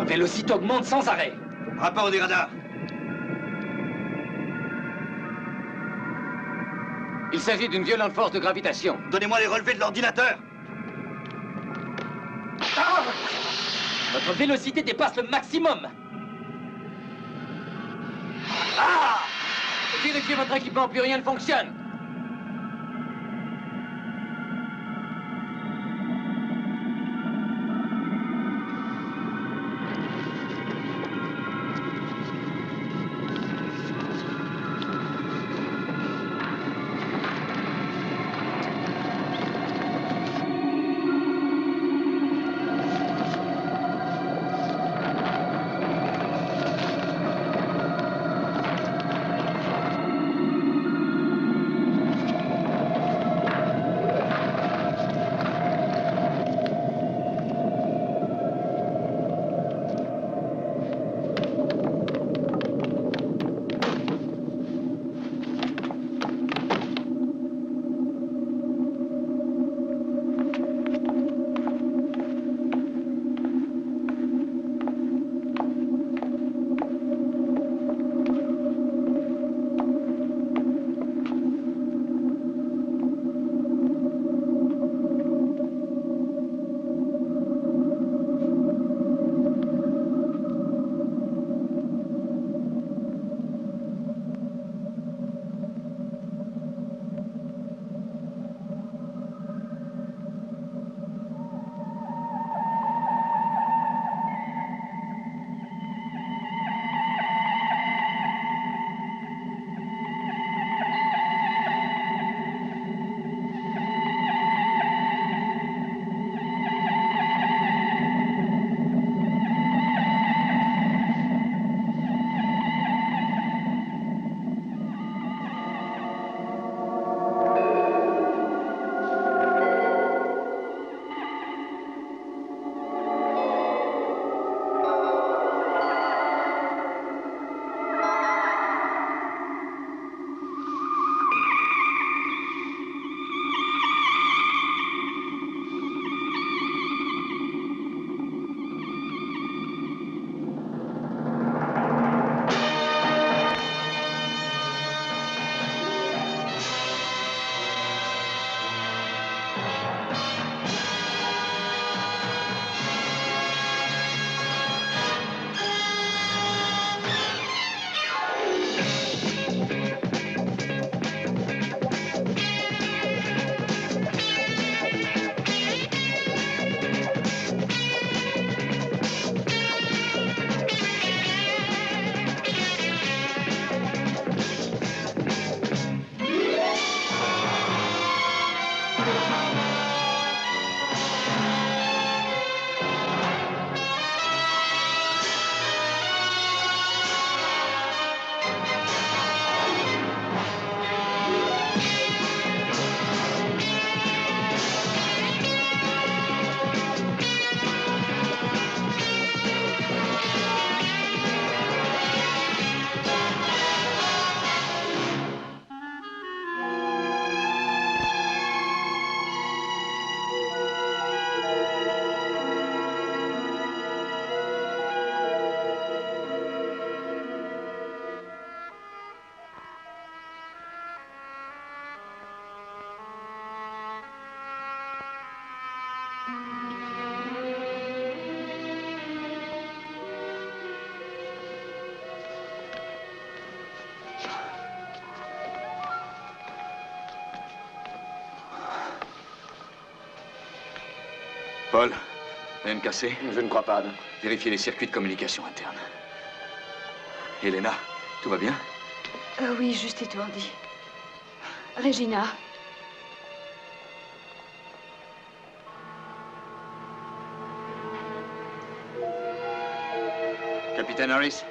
vélocité augmente sans arrêt. Rapport des radars. Il s'agit d'une violente force de gravitation. Donnez-moi les relevés de l'ordinateur. Ah! Votre vélocité dépasse le maximum. Ah! Vérifiez votre équipement, plus rien ne fonctionne. Paul, rien de cassé? Je ne crois pas, non. Vérifiez les circuits de communication interne. Elena, tout va bien? Oui, juste étourdi. Regina. Capitaine Harris,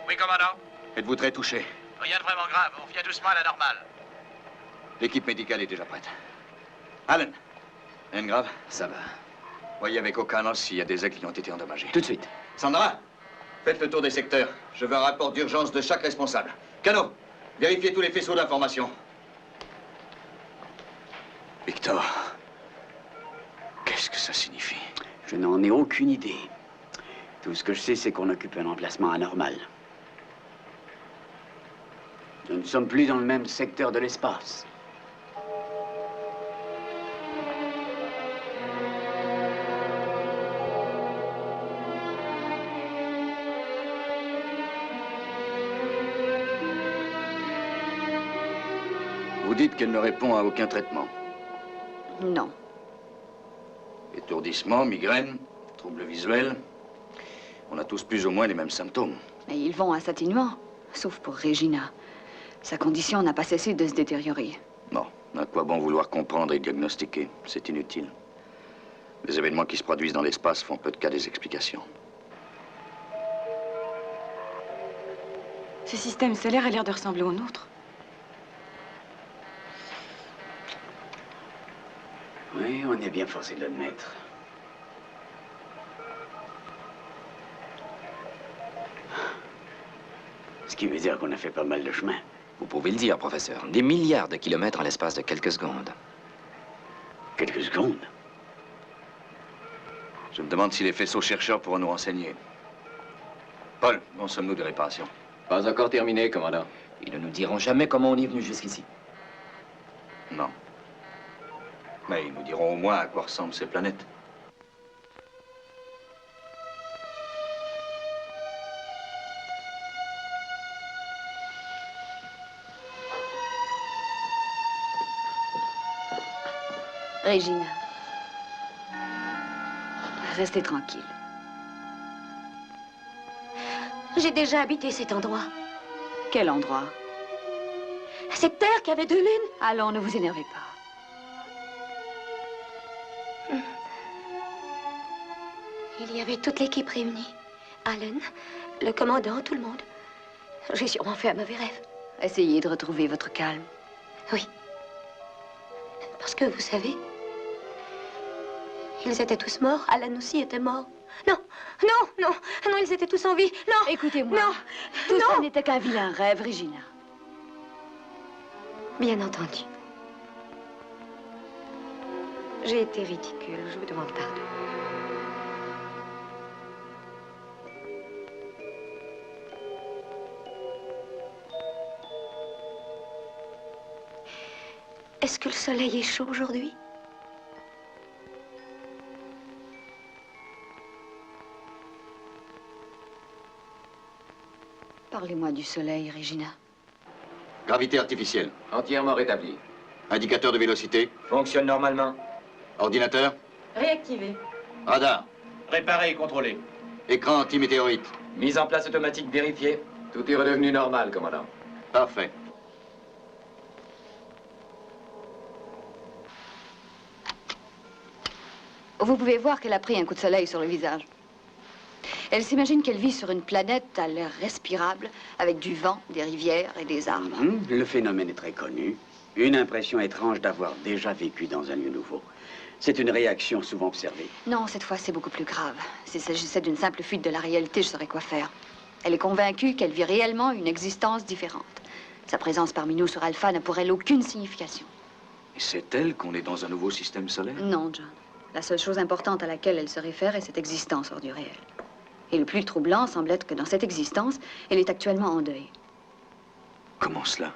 Oui, commandant. êtes-vous très touché? Rien de vraiment grave. On revient doucement à la normale. L'équipe médicale est déjà prête. Alan, rien de grave? Ça va. Voyez avec O'Connell s'il y a des ailes qui ont été endommagées. Tout de suite. Sandra, faites le tour des secteurs. Je veux un rapport d'urgence de chaque responsable. Cano, vérifiez tous les faisceaux d'information. Victor, qu'est-ce que ça signifie? Je n'en ai aucune idée. Tout ce que je sais, c'est qu'on occupe un emplacement anormal. Nous ne sommes plus dans le même secteur de l'espace. Vous dites qu'elle ne répond à aucun traitement. Non. Étourdissement, migraine, troubles visuels. On a tous plus ou moins les mêmes symptômes. Mais ils vont instantanément, sauf pour Regina. Sa condition n'a pas cessé de se détériorer. Bon, à quoi bon vouloir comprendre et diagnostiquer? C'est inutile. Les événements qui se produisent dans l'espace font peu de cas des explications. Ce système solaire a l'air de ressembler au nôtre. Oui, on est bien forcé de l'admettre. Ce qui veut dire qu'on a fait pas mal de chemin. Vous pouvez le dire, professeur. Des milliards de kilomètres en l'espace de quelques secondes. Quelques secondes. Je me demande si les faisceaux chercheurs pourront nous renseigner. Paul, en sommes-nous des réparations? Pas encore terminé, commandant. Ils ne nous diront jamais comment on est venu jusqu'ici. Non. Mais ils nous diront au moins à quoi ressemblent ces planètes. Regina. Restez tranquille. J'ai déjà habité cet endroit. Quel endroit? Cette terre qui avait deux lunes. Allons, ne vous énervez pas. Il y avait toute l'équipe réunie. Alan, le commandant, tout le monde. J'ai sûrement fait un mauvais rêve. Essayez de retrouver votre calme. Oui. Parce que, vous savez, ils étaient tous morts. Alan aussi était mort. Non, non, non, non, ils étaient tous en vie. Non. Écoutez-moi. Non. Tout ça Non. n'était qu'un vilain rêve, Regina. Bien entendu. J'ai été ridicule. Je vous demande pardon. Est-ce que le soleil est chaud aujourd'hui? Parlez-moi du soleil, Regina. Gravité artificielle. Entièrement rétabli. Indicateur de vélocité. Fonctionne normalement. Ordinateur. Réactivé. Radar. Réparé et contrôlé. Écran anti-météorite. Mise en place automatique vérifiée. Tout est redevenu normal, commandant. Parfait. Vous pouvez voir qu'elle a pris un coup de soleil sur le visage. Elle s'imagine qu'elle vit sur une planète à l'air respirable, avec du vent, des rivières et des arbres. Le phénomène est très connu. Une impression étrange d'avoir déjà vécu dans un lieu nouveau. C'est une réaction souvent observée. Non, cette fois, c'est beaucoup plus grave. S'il s'agissait d'une simple fuite de la réalité, je saurais quoi faire. Elle est convaincue qu'elle vit réellement une existence différente. Sa présence parmi nous sur Alpha n'a pour elle aucune signification. Et c'est elle qu'on est dans un nouveau système solaire? Non, John. La seule chose importante à laquelle elle se réfère est cette existence hors du réel. Et le plus troublant semble être que dans cette existence, elle est actuellement en deuil. Comment cela?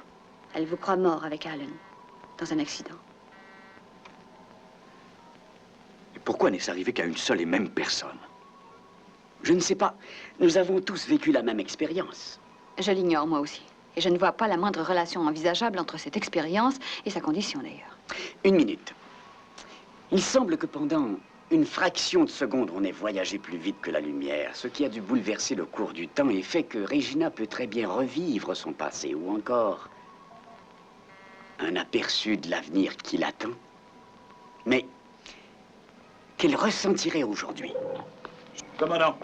Elle vous croit mort avec Alan, dans un accident. Et pourquoi n'est-ce arrivé qu'à une seule et même personne? Je ne sais pas. Nous avons tous vécu la même expérience. Je l'ignore, moi aussi. Et je ne vois pas la moindre relation envisageable entre cette expérience et sa condition, d'ailleurs. Une minute. Il semble que pendant une fraction de seconde, on ait voyagé plus vite que la lumière, ce qui a dû bouleverser le cours du temps et fait que Regina peut très bien revivre son passé, ou encore un aperçu de l'avenir qui l'attend. Mais qu'elle ressentirait aujourd'hui? Commandant.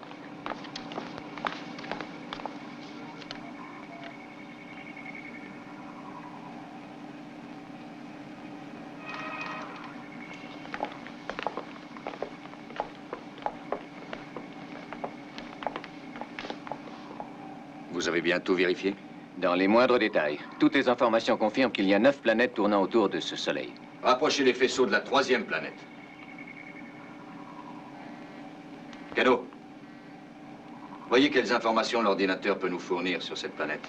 Vous avez bien tout vérifié? Dans les moindres détails, toutes les informations confirment qu'il y a 9 planètes tournant autour de ce soleil. Rapprochez les faisceaux de la 3e planète. Cano, Voyez quelles informations l'ordinateur peut nous fournir sur cette planète.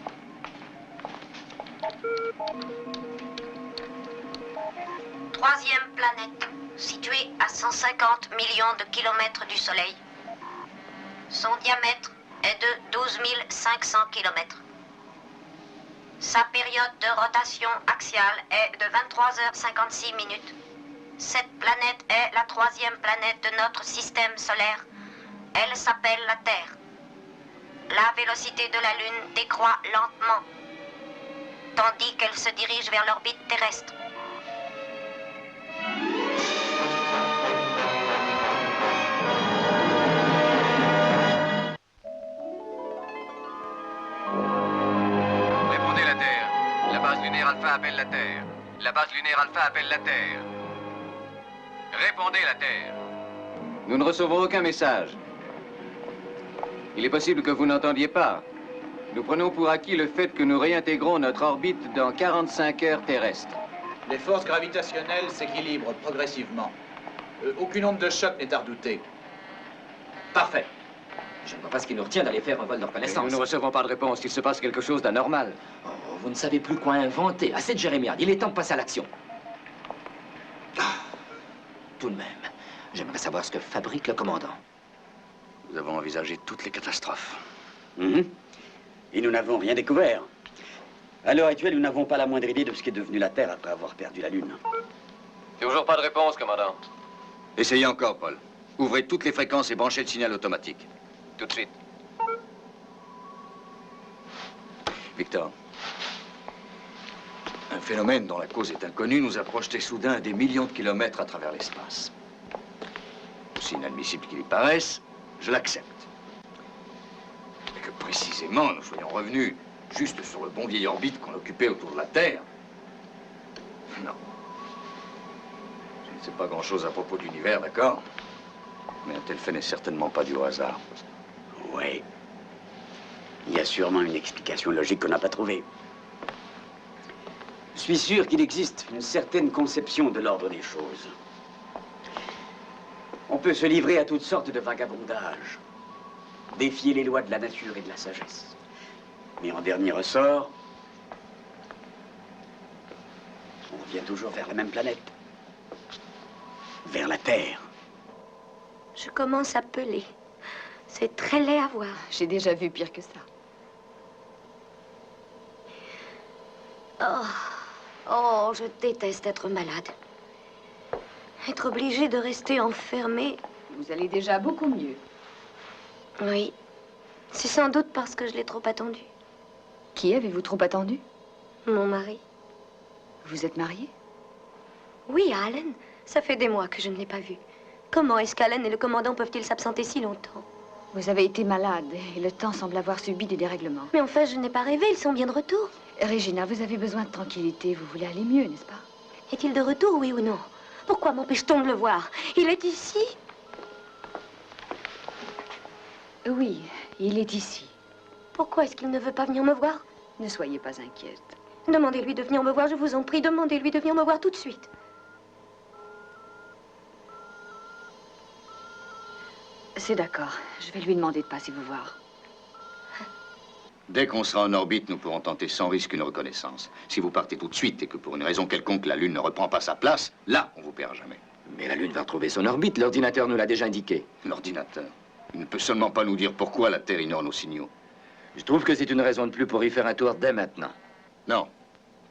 Troisième planète, située à 150 millions de kilomètres du Soleil. Son diamètre est de 12 500 kilomètres. Sa période de rotation axiale est de 23h56 minutes. Cette planète est la troisième planète de notre système solaire. Elle s'appelle la Terre. La vélocité de la Lune décroît lentement, tandis qu'elle se dirige vers l'orbite terrestre. Répondez la Terre. La base lunaire Alpha appelle la Terre. La base lunaire Alpha appelle la Terre. Répondez la Terre. Nous ne recevons aucun message. Il est possible que vous n'entendiez pas. Nous prenons pour acquis le fait que nous réintégrons notre orbite dans 45 heures terrestres. Les forces gravitationnelles s'équilibrent progressivement. Aucune onde de choc n'est à redouter. Parfait. Je ne vois pas ce qui nous retient d'aller faire un vol de Mais reconnaissance. nous ne recevons pas de réponse. Il se passe quelque chose d'anormal. Oh, vous ne savez plus quoi inventer. Assez de jérémiade. Il est temps de passer à l'action. Tout de même, j'aimerais savoir ce que fabrique le commandant. Nous avons envisagé toutes les catastrophes. Et nous n'avons rien découvert. À l'heure actuelle, nous n'avons pas la moindre idée de ce qu'est devenu la Terre après avoir perdu la Lune. Toujours pas de réponse, commandant. Essayez encore, Paul. Ouvrez toutes les fréquences et branchez le signal automatique. Tout de suite. Victor, un phénomène dont la cause est inconnue nous a projetés soudain à des millions de kilomètres à travers l'espace. Aussi inadmissible qu'il y paraisse, je l'accepte. Mais que précisément nous soyons revenus juste sur le bon vieil orbite qu'on occupait autour de la Terre. Non. Je ne sais pas grand-chose à propos de l'univers, d'accord? Mais un tel fait n'est certainement pas dû au hasard. Oui. Il y a sûrement une explication logique qu'on n'a pas trouvée. Je suis sûr qu'il existe une certaine conception de l'ordre des choses. On peut se livrer à toutes sortes de vagabondages, défier les lois de la nature et de la sagesse. Mais en dernier ressort, on revient toujours vers la même planète. Vers la Terre. Je commence à peler. C'est très laid à voir. J'ai déjà vu pire que ça. Oh, je déteste être malade. Être obligée de rester enfermée. Vous allez déjà beaucoup mieux. Oui. C'est sans doute parce que je l'ai trop attendu. Qui avez-vous trop attendu? Mon mari. Vous êtes marié? Oui, Allen. Ça fait des mois que je ne l'ai pas vu. Comment est-ce qu'Allen et le commandant peuvent-ils s'absenter si longtemps? Vous avez été malade et le temps semble avoir subi des dérèglements. Mais en fait, je n'ai pas rêvé. Ils sont bien de retour. Regina, vous avez besoin de tranquillité. Vous voulez aller mieux, n'est-ce pas? Est-il de retour, oui ou non? Pourquoi m'empêche-t-on de le voir? Il est ici? Oui, il est ici. Pourquoi est-ce qu'il ne veut pas venir me voir? Ne soyez pas inquiète. Demandez-lui de venir me voir, je vous en prie. Demandez-lui de venir me voir tout de suite. C'est d'accord. Je vais lui demander de passer vous voir. Dès qu'on sera en orbite, nous pourrons tenter sans risque une reconnaissance. Si vous partez tout de suite et que pour une raison quelconque, la Lune ne reprend pas sa place, là, on vous perd jamais. Mais la Lune va retrouver son orbite. L'ordinateur nous l'a déjà indiqué. L'ordinateur, il ne peut seulement pas nous dire pourquoi la Terre ignore nos signaux. Je trouve que c'est une raison de plus pour y faire un tour dès maintenant. Non,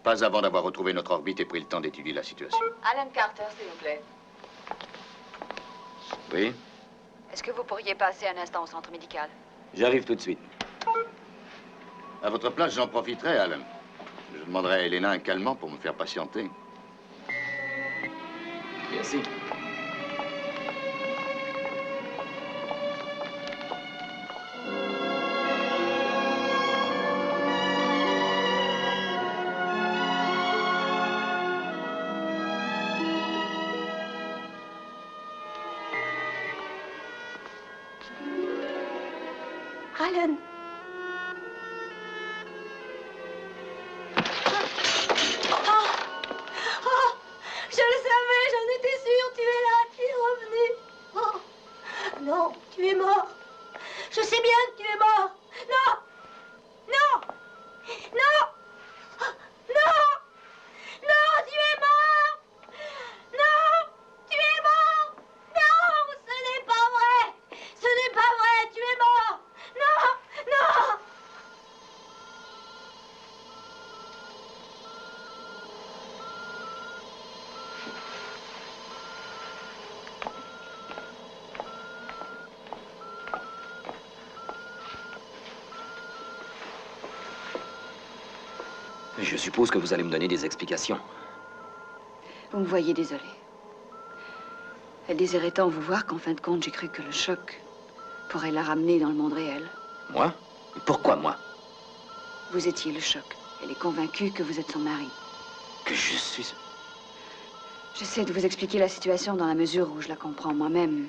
pas avant d'avoir retrouvé notre orbite et pris le temps d'étudier la situation. Alan Carter, s'il vous plaît. Oui? Est-ce que vous pourriez passer un instant au centre médical? J'arrive tout de suite. À votre place, j'en profiterai, Alan. Je demanderai à Elena un calmant pour me faire patienter. Merci. Alan. Je le savais, j'en étais sûre, tu es là, tu es revenu. Oh, non, tu es mort. Je sais bien que tu es mort. Non. Non. Non. Non. Non, tu es mort. Non, tu es mort. Non, ce n'est pas vrai. Ce n'est pas vrai, tu es mort. Non, non. Je suppose que vous allez me donner des explications. Vous me voyez désolée. Elle désirait tant vous voir qu'en fin de compte, j'ai cru que le choc pourrait la ramener dans le monde réel. Moi? Pourquoi moi? Vous étiez le choc. Elle est convaincue que vous êtes son mari. Que je suis... J'essaie de vous expliquer la situation dans la mesure où je la comprends moi-même.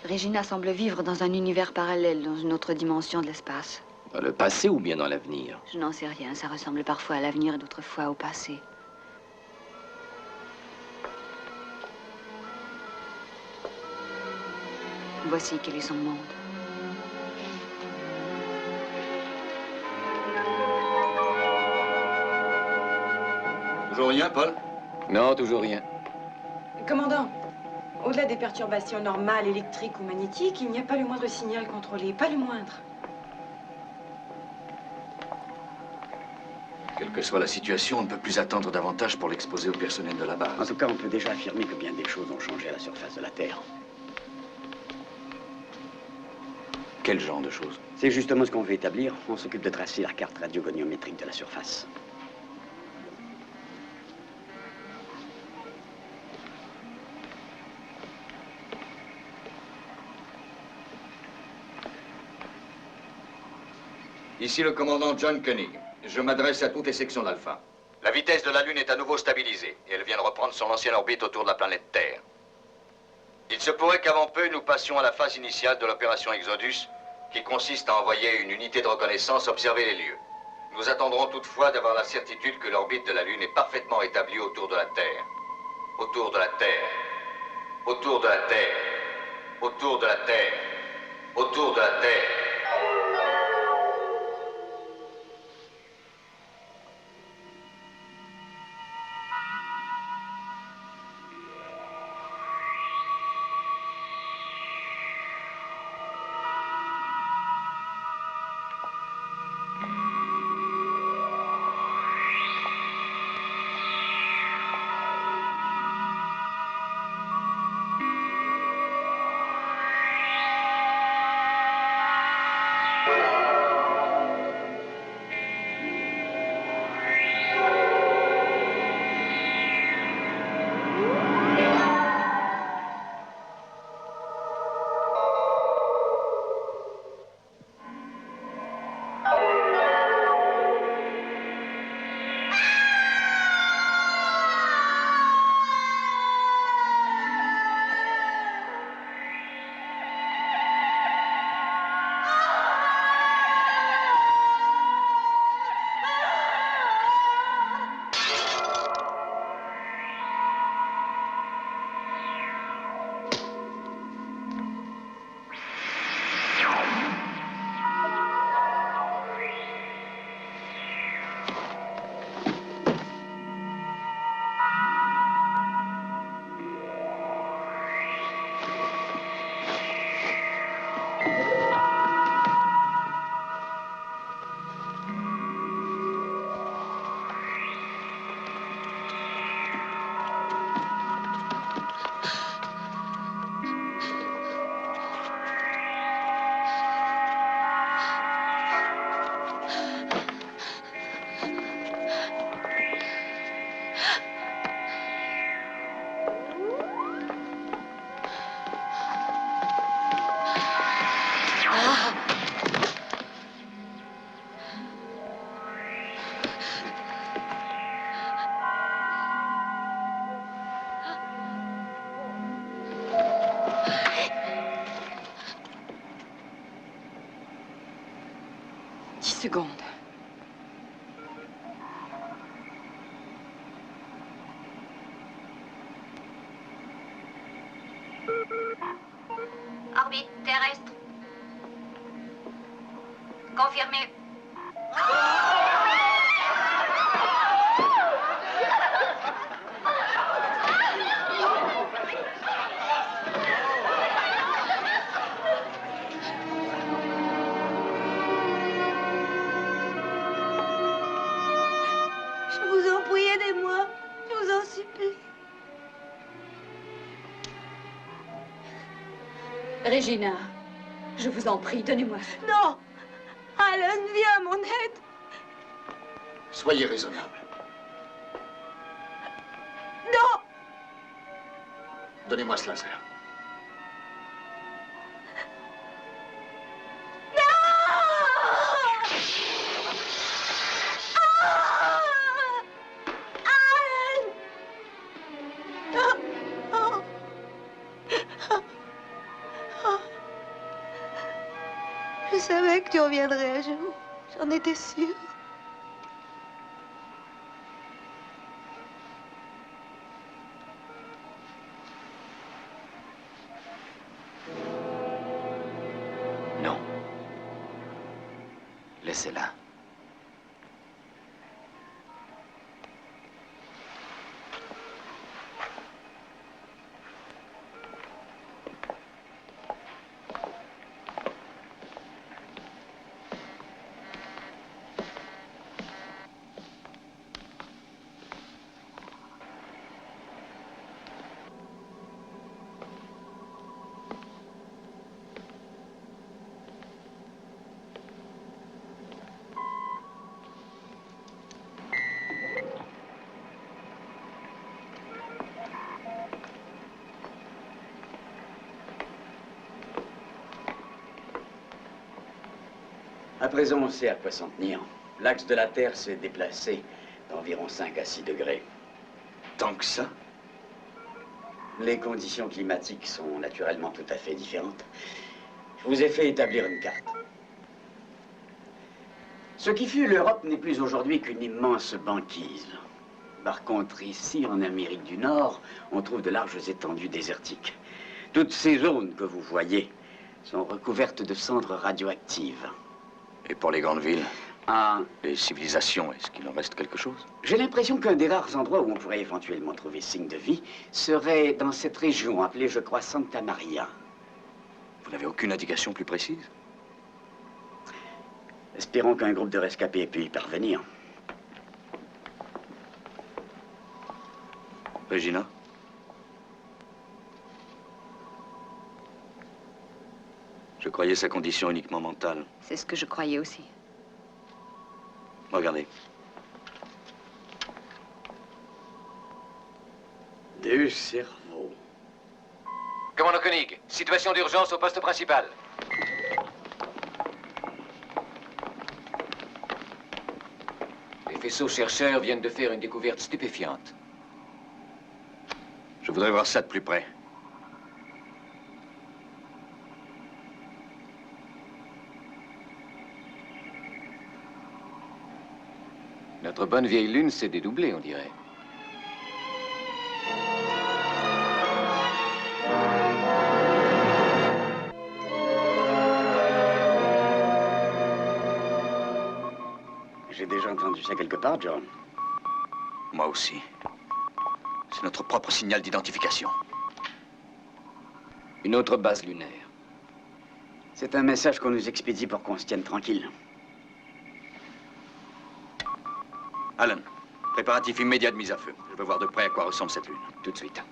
Regina semble vivre dans un univers parallèle, dans une autre dimension de l'espace. Dans le passé ou bien dans l'avenir? Je n'en sais rien. Ça ressemble parfois à l'avenir et d'autres fois au passé. Voici quel est son monde. Toujours rien, Paul? Non, toujours rien. Commandant, au-delà des perturbations normales, électriques ou magnétiques, il n'y a pas le moindre signal contrôlé, pas le moindre. Quelle que soit la situation, on ne peut plus attendre davantage pour l'exposer au personnel de la En base. tout cas, on peut déjà affirmer que bien des choses ont changé à la surface de la Terre. Quel genre de choses? C'est justement ce qu'on veut établir. On s'occupe de tracer la carte radiogoniométrique de la surface. Ici le commandant John Koenig. Je m'adresse à toutes les sections d'Alpha. La vitesse de la Lune est à nouveau stabilisée et elle vient de reprendre son ancienne orbite autour de la planète Terre. Il se pourrait qu'avant peu, nous passions à la phase initiale de l'opération Exodus, qui consiste à envoyer une unité de reconnaissance observer les lieux. Nous attendrons toutefois d'avoir la certitude que l'orbite de la Lune est parfaitement établie autour de la Terre. Autour de la Terre. Autour de la Terre. Autour de la Terre. Autour de la Terre. Secondes. terrestre. Confirmé. Je vous en prie, aidez-moi. Je vous en supplie. Regina, je vous en prie, donnez-moi. Non. Alan, viens à mon aide. Soyez raisonnable. Non. Donnez-moi ce laser. Je savais que tu reviendrais un jour. J'en étais sûre. Non. Laissez-la. À présent, on sait à quoi s'en tenir. L'axe de la Terre s'est déplacé d'environ 5 à 6 degrés. Tant que ça? Les conditions climatiques sont naturellement tout à fait différentes. Je vous ai fait établir une carte. Ce qui fut l'Europe n'est plus aujourd'hui qu'une immense banquise. Par contre, ici, en Amérique du Nord, on trouve de larges étendues désertiques. Toutes ces zones que vous voyez sont recouvertes de cendres radioactives. Et pour les grandes villes? Ah, Les civilisations, est-ce qu'il en reste quelque chose? j'ai l'impression qu'un des rares endroits où on pourrait éventuellement trouver signe de vie serait dans cette région appelée, je crois, Santa Maria. Vous n'avez aucune indication plus précise? Espérons qu'un groupe de rescapés ait pu y parvenir. Regina? Je croyais sa condition uniquement mentale. C'est ce que je croyais aussi. Regardez. Deux cerveaux. Commandant Koenig, situation d'urgence au poste principal. Les faisceaux chercheurs viennent de faire une découverte stupéfiante. Je voudrais voir ça de plus près. Notre bonne vieille lune s'est dédoublée, on dirait. J'ai déjà entendu ça quelque part, John. Moi aussi. C'est notre propre signal d'identification. Une autre base lunaire. C'est un message qu'on nous expédie pour qu'on se tienne tranquille. Alan, préparatif immédiat de mise à feu. Je veux voir de près à quoi ressemble cette lune. Tout de suite.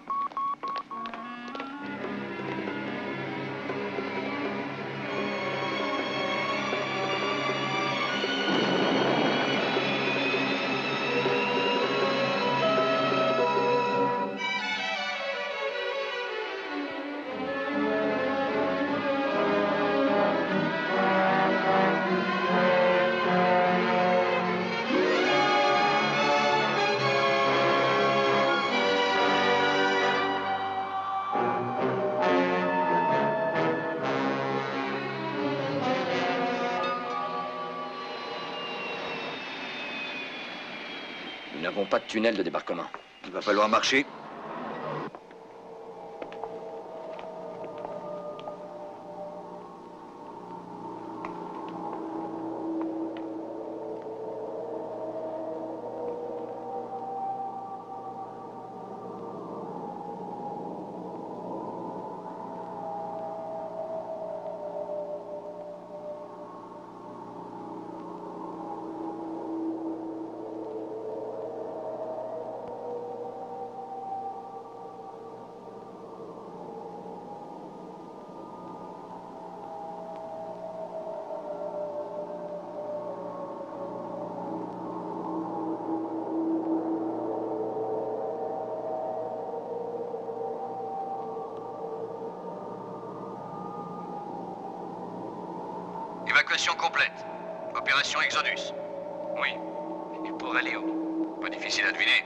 Nous n'avons pas de tunnel de débarquement. Il va falloir marcher. Évacuation complète. Opération Exodus. Oui. Et pour aller où? Pas difficile à deviner.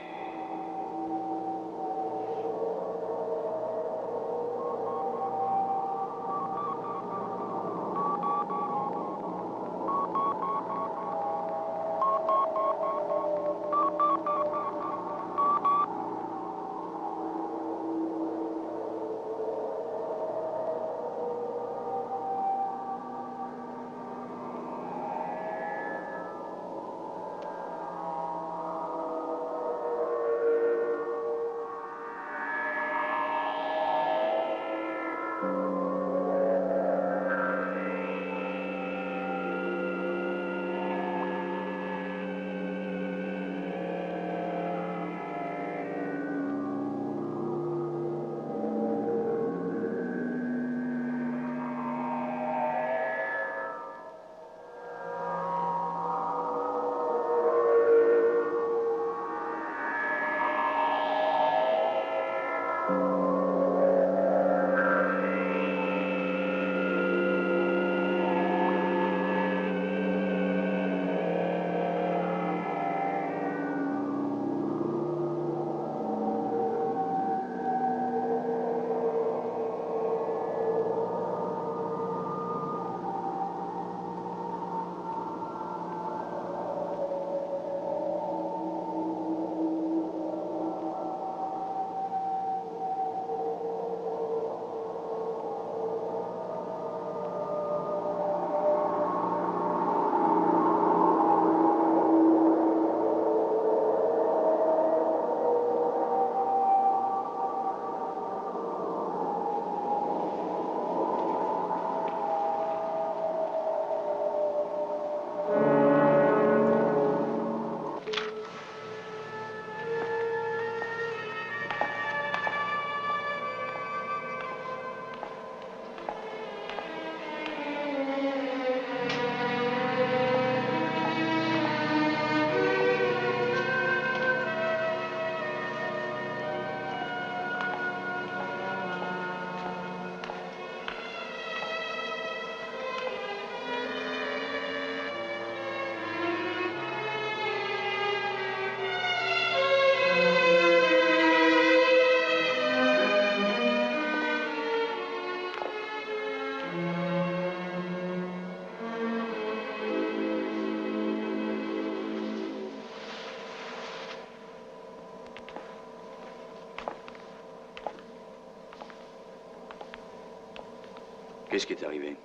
Qu'est-ce qui est arrivé?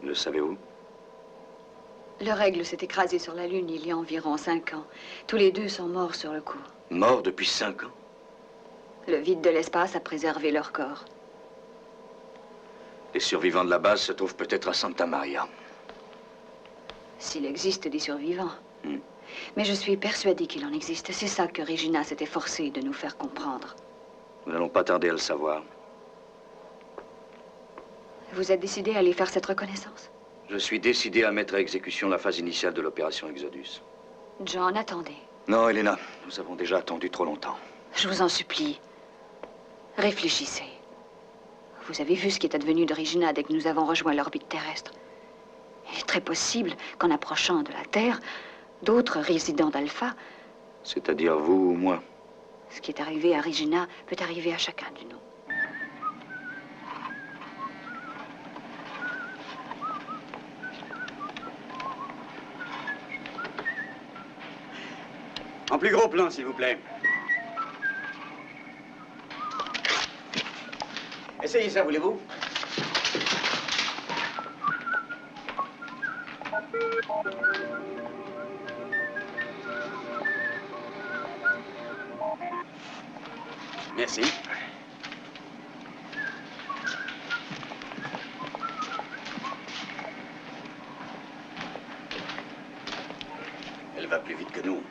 Le savez-vous? Le Règle s'est écrasé sur la Lune il y a environ 5 ans. Tous les deux sont morts sur le coup. Morts depuis 5 ans? Le vide de l'espace a préservé leur corps. Les survivants de la base se trouvent peut-être à Santa Maria. S'il existe des survivants. Mais je suis persuadée qu'il en existe. C'est ça que Regina s'est efforcée de nous faire comprendre. Nous n'allons pas tarder à le savoir. Vous êtes décidé à aller faire cette reconnaissance? Je suis décidé à mettre à exécution la phase initiale de l'opération Exodus. John, attendez. Non, Elena, nous avons déjà attendu trop longtemps. Je vous en supplie. Réfléchissez. Vous avez vu ce qui est advenu de Regina dès que nous avons rejoint l'orbite terrestre. Il est très possible qu'en approchant de la Terre, d'autres résidents d'Alpha... C'est-à-dire vous ou moi? Ce qui est arrivé à Regina peut arriver à chacun de nous. En plus gros plan, s'il vous plaît. Essayez ça, voulez-vous? Merci. Elle va plus vite que nous.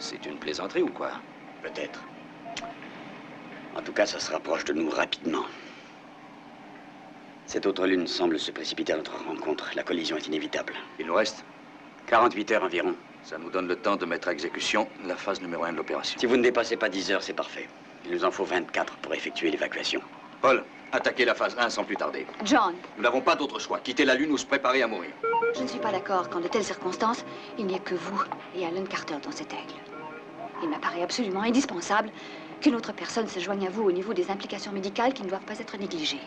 C'est une plaisanterie ou quoi? Peut-être. En tout cas, ça se rapproche de nous rapidement. Cette autre lune semble se précipiter à notre rencontre. La collision est inévitable. Il nous reste 48 heures environ. Ça nous donne le temps de mettre à exécution la phase numéro 1 de l'opération. Si vous ne dépassez pas 10 heures, c'est parfait. Il nous en faut 24 pour effectuer l'évacuation. Paul, Attaquer la phase 1 sans plus tarder. John, Nous n'avons pas d'autre choix. Quitter la Lune ou se préparer à mourir. je ne suis pas d'accord qu'en de telles circonstances, il n'y ait que vous et Alan Carter dans cet aigle. Il m'apparaît absolument indispensable qu'une autre personne se joigne à vous au niveau des implications médicales qui ne doivent pas être négligées.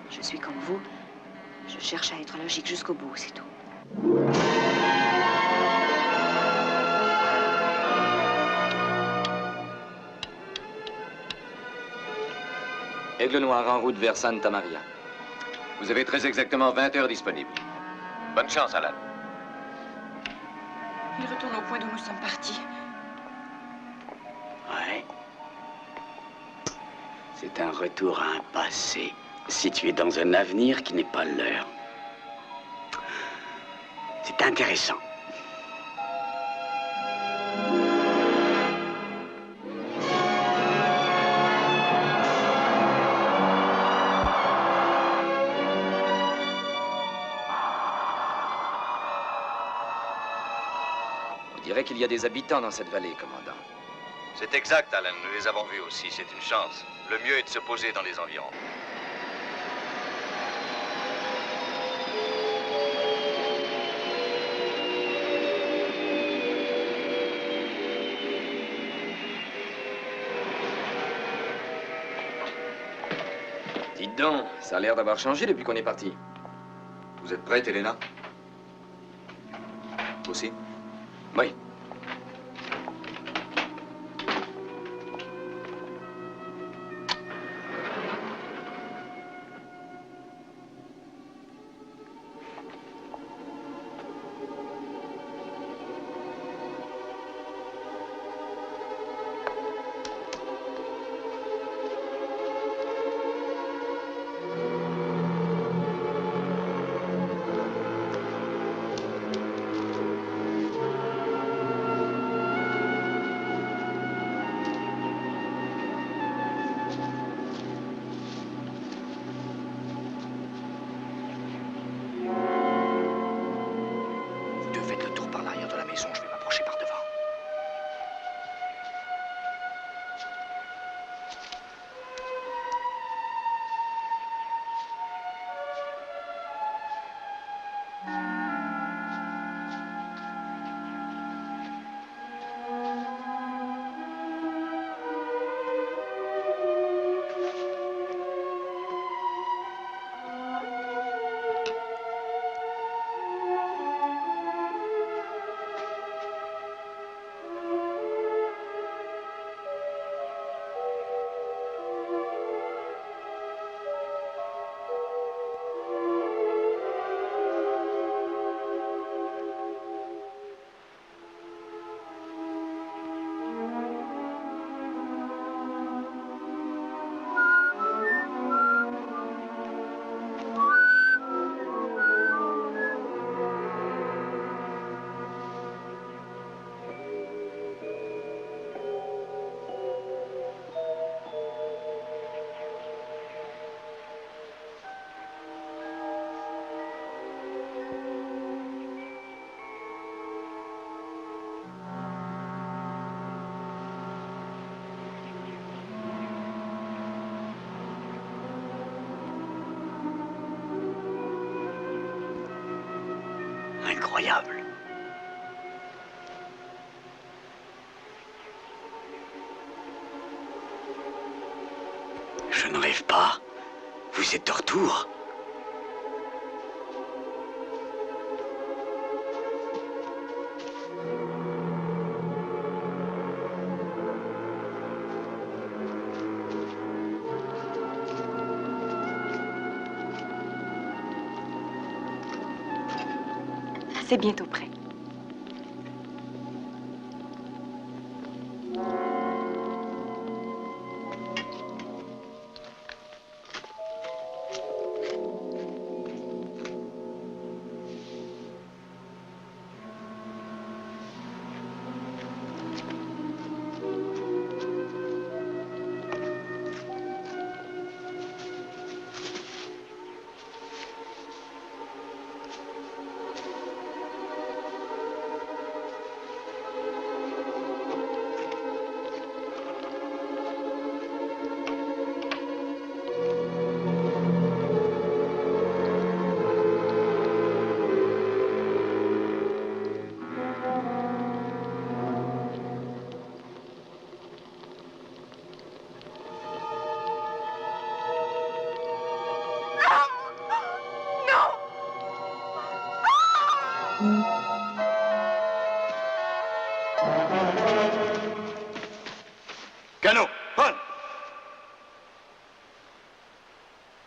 Je suis comme vous. Je cherche à être logique jusqu'au bout, c'est tout. Aigle Noir en route vers Santa Maria. Vous avez très exactement 20 heures disponibles. Bonne chance, Alan. Il retourne au point d'où nous sommes partis. Ouais. C'est un retour à un passé, situé dans un avenir qui n'est pas le leur. C'est intéressant. On dirait qu'il y a des habitants dans cette vallée, commandant. C'est exact, Alan. Nous les avons vus aussi. C'est une chance. Le mieux est de se poser dans les environs. Dites donc, ça a l'air d'avoir changé depuis qu'on est parti. Vous êtes prête, Elena? Aussi? Oui. Incroyable. Je ne rêve pas. Vous êtes de retour. C'est bientôt prêt.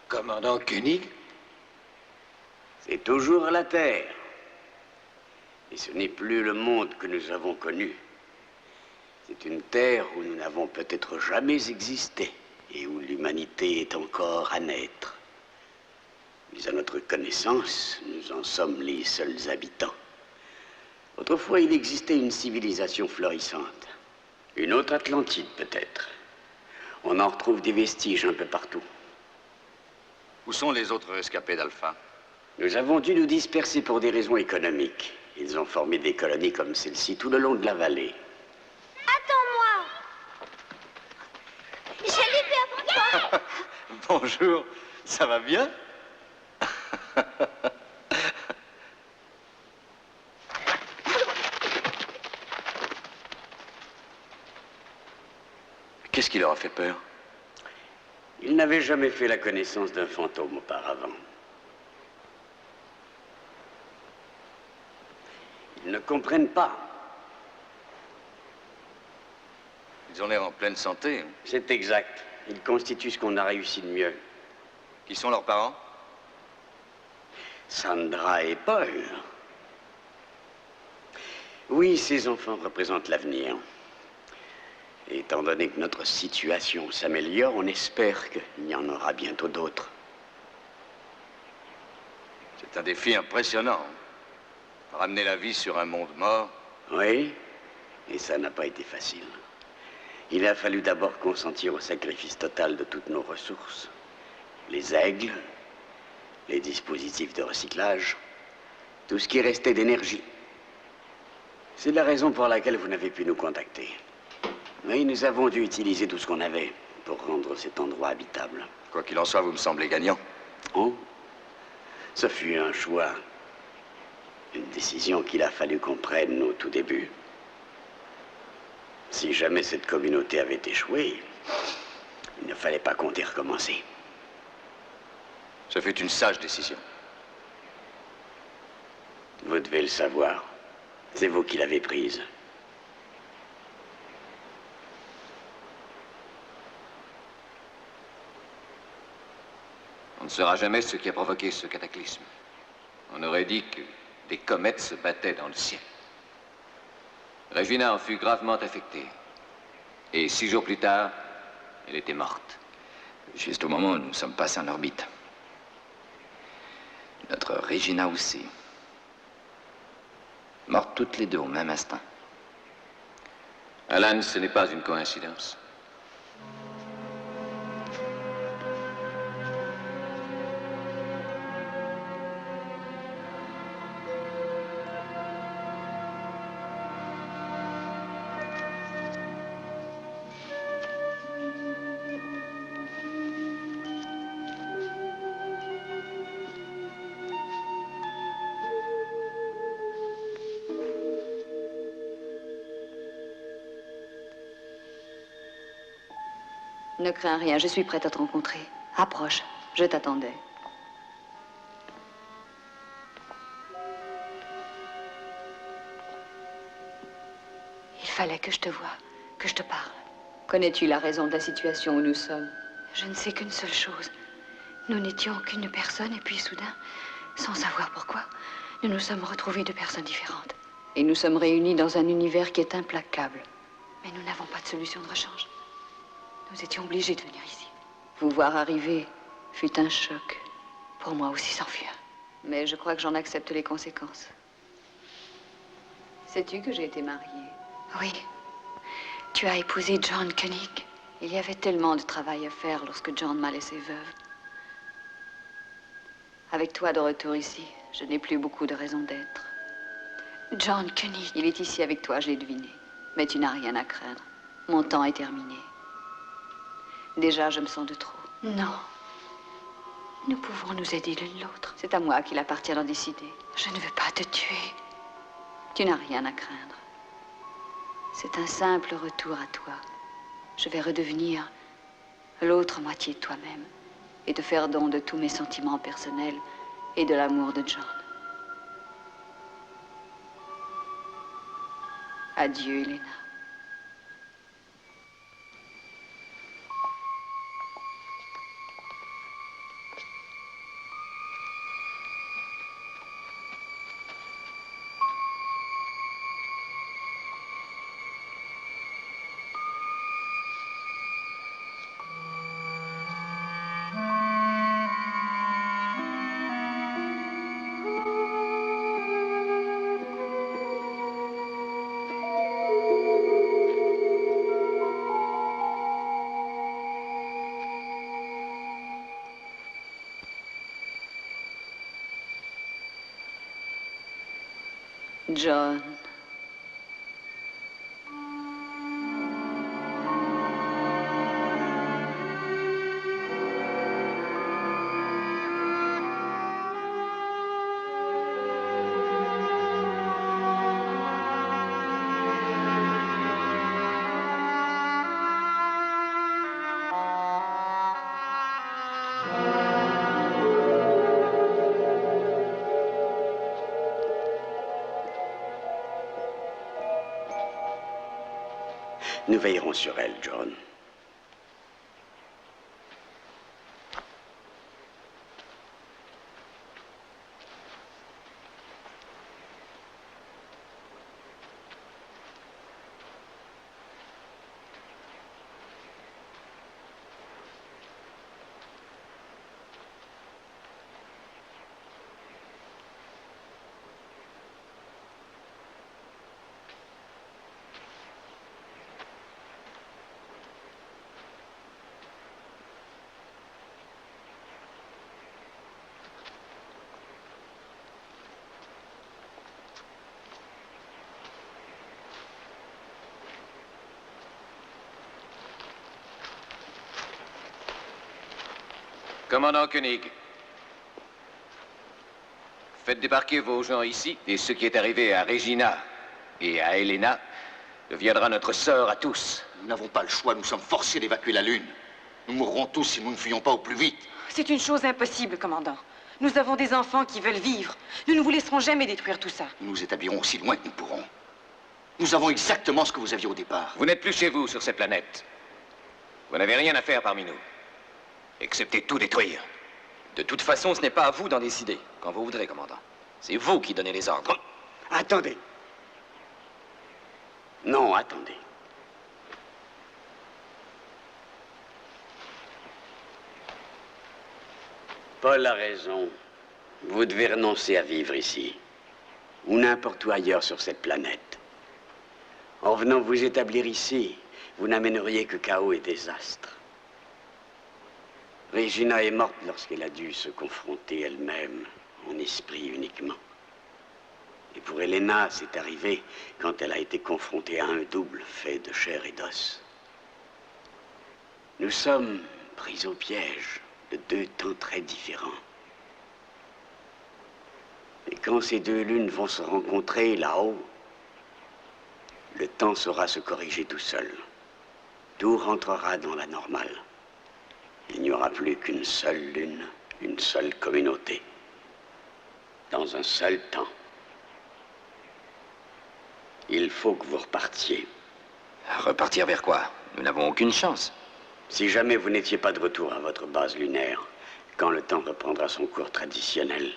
Commandant Koenig? C'est toujours la Terre. Et ce n'est plus le monde que nous avons connu. C'est une Terre où nous n'avons peut-être jamais existé et où l'humanité est encore à naître. Mais à notre connaissance, nous en sommes les seuls habitants. Autrefois, il existait une civilisation florissante. Une autre Atlantide, peut-être. On en retrouve des vestiges un peu partout. Où sont les autres rescapés d'Alpha? Nous avons dû nous disperser pour des raisons économiques. Ils ont formé des colonies comme celle-ci tout le long de la vallée. Attends-moi! J'ai levé avant toi! Bonjour, ça va bien? Qu'est-ce qui leur a fait peur? Ils n'avaient jamais fait la connaissance d'un fantôme auparavant. Ils ne comprennent pas. Ils ont l'air en pleine santé. C'est exact. Ils constituent ce qu'on a réussi de mieux. Qui sont leurs parents? Sandra et Paul. Oui, ces enfants représentent l'avenir. Et étant donné que notre situation s'améliore, on espère qu'il y en aura bientôt d'autres. C'est un défi impressionnant. Ramener la vie sur un monde mort. Oui, et ça n'a pas été facile. Il a fallu d'abord consentir au sacrifice total de toutes nos ressources. Les aigles, les dispositifs de recyclage, tout ce qui restait d'énergie. C'est la raison pour laquelle vous n'avez pu nous contacter. Oui, nous avons dû utiliser tout ce qu'on avait pour rendre cet endroit habitable. Quoi qu'il en soit, vous me semblez gagnant. Oh, ce fut un choix. Une décision qu'il a fallu qu'on prenne au tout début. Si jamais cette communauté avait échoué, il ne fallait pas compter recommencer. Ce fut une sage décision. Vous devez le savoir. C'est vous qui l'avez prise. On ne saura jamais ce qui a provoqué ce cataclysme. On aurait dit que des comètes se battaient dans le ciel. Regina en fut gravement affectée. Et 6 jours plus tard, elle était morte. Juste au moment où nous sommes passés en orbite. Notre Regina aussi. Mortes toutes les deux au même instant. Alan, ce n'est pas une coïncidence. Ne crains rien, je suis prête à te rencontrer. Approche, je t'attendais. Il fallait que je te voie, que je te parle. Connais-tu la raison de la situation où nous sommes? Je ne sais qu'une seule chose. Nous n'étions qu'une personne et puis soudain, sans savoir pourquoi, nous nous sommes retrouvés de personnes différentes. Et nous sommes réunis dans un univers qui est implacable. Mais nous n'avons pas de solution de rechange. Nous étions obligés de venir ici. Vous voir arriver fut un choc. Pour moi aussi, c'en fut un. Mais je crois que j'en accepte les conséquences. Sais-tu que j'ai été mariée? Oui. Tu as épousé John Koenig. Il y avait tellement de travail à faire lorsque John m'a laissée veuve. Avec toi de retour ici, je n'ai plus beaucoup de raisons d'être. John Koenig. Il est ici avec toi, je l'ai deviné. Mais tu n'as rien à craindre. Mon temps est terminé. Déjà, je me sens de trop. Non. Nous pouvons nous aider l'une l'autre. C'est à moi qu'il appartient d'en décider. Je ne veux pas te tuer. Tu n'as rien à craindre. C'est un simple retour à toi. Je vais redevenir l'autre moitié de toi-même et te faire don de tous mes sentiments personnels et de l'amour de John. Adieu, Elena. John. Nous veillerons sur elle, John. Commandant Koenig, faites débarquer vos gens ici, et ce qui est arrivé à Regina et à Helena deviendra notre sort à tous. Nous n'avons pas le choix, nous sommes forcés d'évacuer la Lune. Nous mourrons tous si nous ne fuyons pas au plus vite. C'est une chose impossible, commandant. Nous avons des enfants qui veulent vivre. Nous ne vous laisserons jamais détruire tout ça. Nous nous établirons aussi loin que nous pourrons. Nous avons exactement ce que vous aviez au départ. Vous n'êtes plus chez vous sur cette planète. Vous n'avez rien à faire parmi nous, excepté tout détruire. De toute façon, ce n'est pas à vous d'en décider, quand vous voudrez, commandant. C'est vous qui donnez les ordres. Attendez. Non, attendez. Paul a raison. Vous devez renoncer à vivre ici, ou n'importe où ailleurs sur cette planète. En venant vous établir ici, vous n'amèneriez que chaos et désastre. Regina est morte lorsqu'elle a dû se confronter elle-même, en esprit uniquement. Et pour Helena, c'est arrivé quand elle a été confrontée à un double fait de chair et d'os. Nous sommes pris au piège de deux temps très différents. Et quand ces deux lunes vont se rencontrer là-haut, le temps saura se corriger tout seul. Tout rentrera dans la normale. Il n'y aura plus qu'une seule lune, une seule communauté, dans un seul temps. Il faut que vous repartiez. Repartir vers quoi? Nous n'avons aucune chance. Si jamais vous n'étiez pas de retour à votre base lunaire, quand le temps reprendra son cours traditionnel,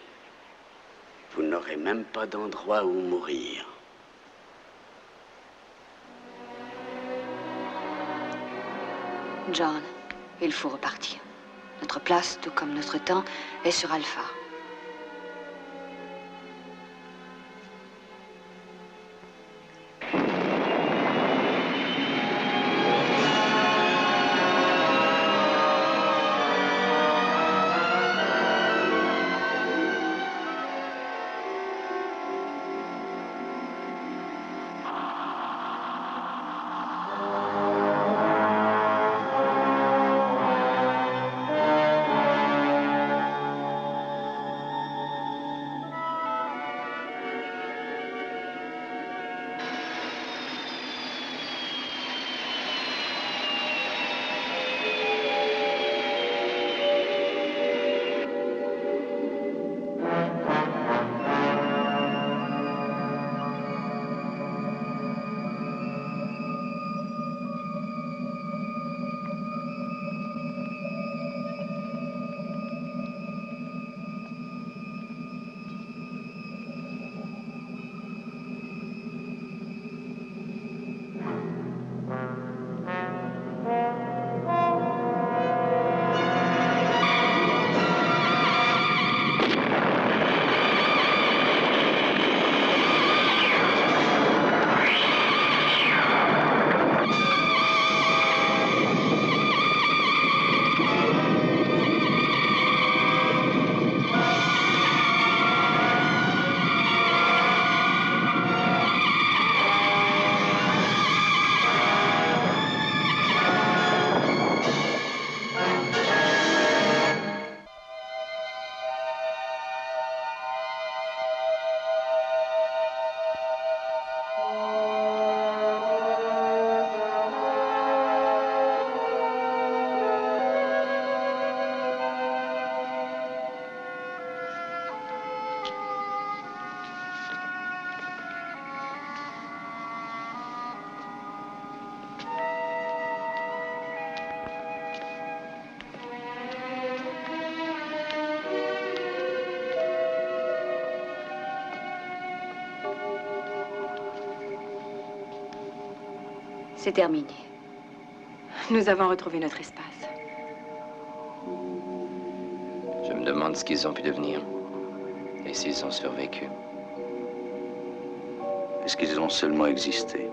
vous n'aurez même pas d'endroit où mourir. John, il faut repartir. Notre place, tout comme notre temps, est sur Alpha. C'est terminé. Nous avons retrouvé notre espace. Je me demande ce qu'ils ont pu devenir. Et s'ils ont survécu. Est-ce qu'ils ont seulement existé?